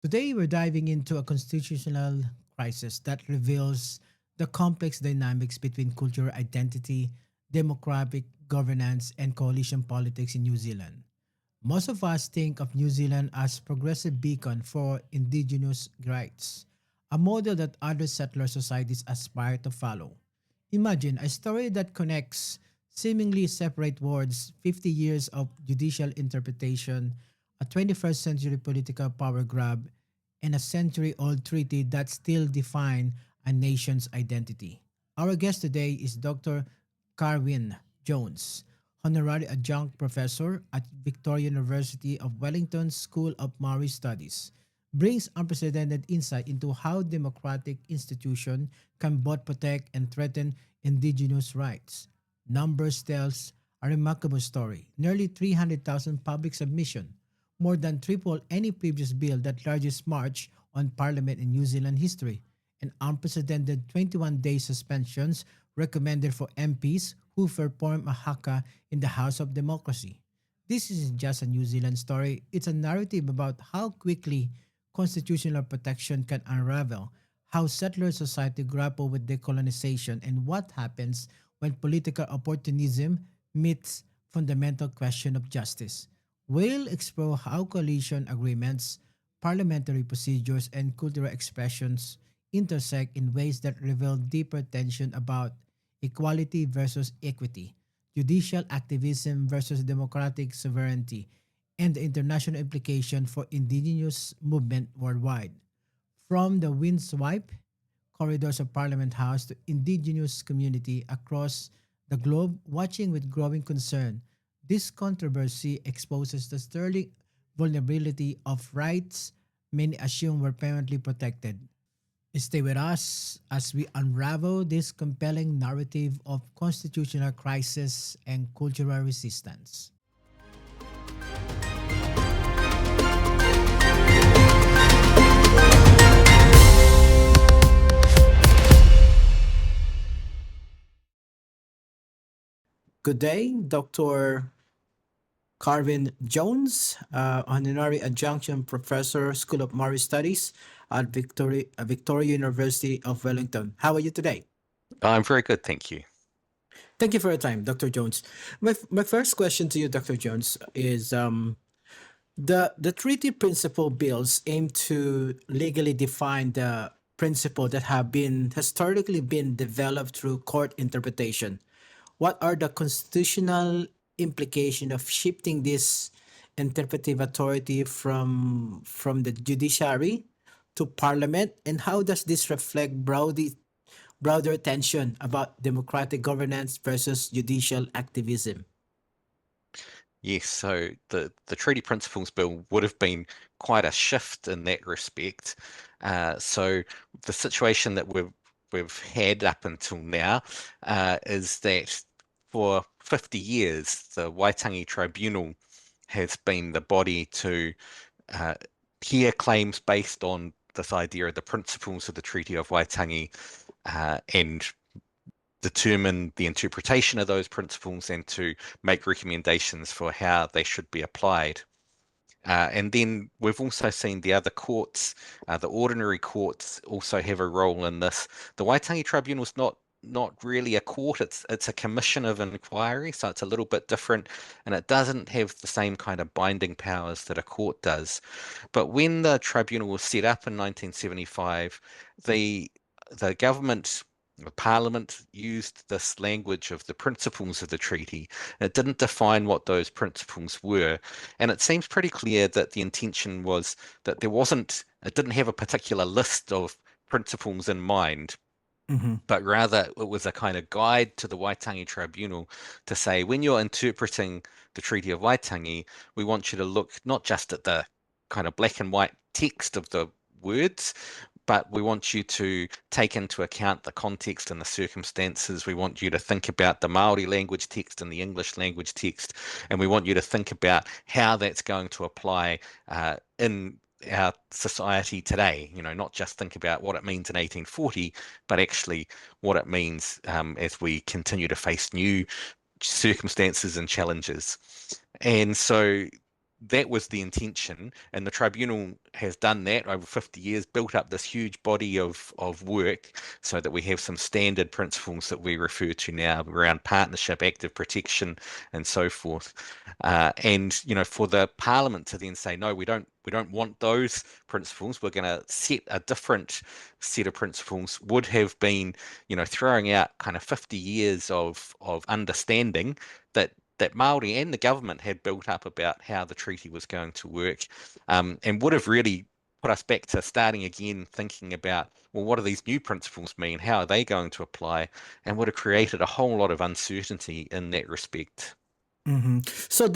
Today, we're diving into a constitutional crisis that reveals the complex dynamics between cultural identity, democratic governance, and coalition politics in New Zealand. Most of us think of New Zealand as progressive beacon for indigenous rights, a model that other settler societies aspire to follow. Imagine a story that connects seemingly separate words, 50 years of judicial interpretation, a 21st century political power grab, and a century old treaty that still define a nation's identity. Our guest today is Dr. Carwin Jones, honorary adjunct professor at Victoria University of Wellington School of Maori Studies, brings unprecedented insight into how democratic institutions can both protect and threaten indigenous rights. Numbers tells a remarkable story. Nearly 300,000 public submission, more than triple any previous bill that largest march on parliament in New Zealand history, and unprecedented 21-day suspensions recommended for MPs who perform a haka in the House of Democracy. This isn't just a New Zealand story, it's a narrative about how quickly constitutional protection can unravel, how settler society grapple with decolonization, and what happens when political opportunism meets fundamental question of justice. We'll explore how coalition agreements, parliamentary procedures, and cultural expressions intersect in ways that reveal deeper tension about equality versus equity, judicial activism versus democratic sovereignty, and the international implication for indigenous movement worldwide. From the windswept corridors of Parliament House to indigenous community across the globe watching with growing concern, this controversy exposes the sterling vulnerability of rights many assume were permanently protected. Stay with us as we unravel this compelling narrative of constitutional crisis and cultural resistance. Good day, Dr. Carvin Jones, honorary adjunct professor, School of Maori Studies at Victoria University of Wellington. How are you today? I'm very good, thank you. Thank you for your time, Dr. Jones. My first question to you, Dr. Jones, is the treaty principle bills aim to legally define the principle that have been historically been developed through court interpretation. What are the constitutional implication of shifting this interpretive authority from the judiciary to parliament, and how does this reflect broader tension about democratic governance versus judicial activism? Yes, so the Treaty Principles Bill would have been quite a shift in that respect. So the situation that we've had up until now is that for 50 years, the Waitangi Tribunal has been the body to uh, hear claims based on this idea of the principles of the Treaty of Waitangi and determine the interpretation of those principles and to make recommendations for how they should be applied. And then we've also seen the other courts, the ordinary courts, also have a role in this. The Waitangi Tribunal is not really a court; it's a commission of inquiry, so it's a little bit different, and it doesn't have the same kind of binding powers that a court does. But when the tribunal was set up in 1975, the government, the Parliament used this language of the principles of the treaty. It didn't define what those principles were. And it seems pretty clear that the intention was that it didn't have a particular list of principles in mind, Mm-hmm. but rather it was a kind of guide to the Waitangi Tribunal to say, when you're interpreting the Treaty of Waitangi, we want you to look not just at the kind of black and white text of the words, but we want you to take into account the context and the circumstances. We want you to think about the Maori language text and the English language text, and we want you to think about how that's going to apply in our society today. Not just think about what it means in 1840, but actually what it means as we continue to face new circumstances and challenges. And so that was the intention, and the tribunal has done that over 50 years, built up this huge body of work so that we have some standard principles that we refer to now around partnership, active protection, and so forth. And for the Parliament to then say, no, we don't want those principles, we're going to set a different set of principles, would have been, throwing out kind of 50 years of understanding that Maori and the government had built up about how the treaty was going to work, and would have really put us back to starting again, thinking about, well, what do these new principles mean? How are they going to apply? And would have created a whole lot of uncertainty in that respect. Hmm. So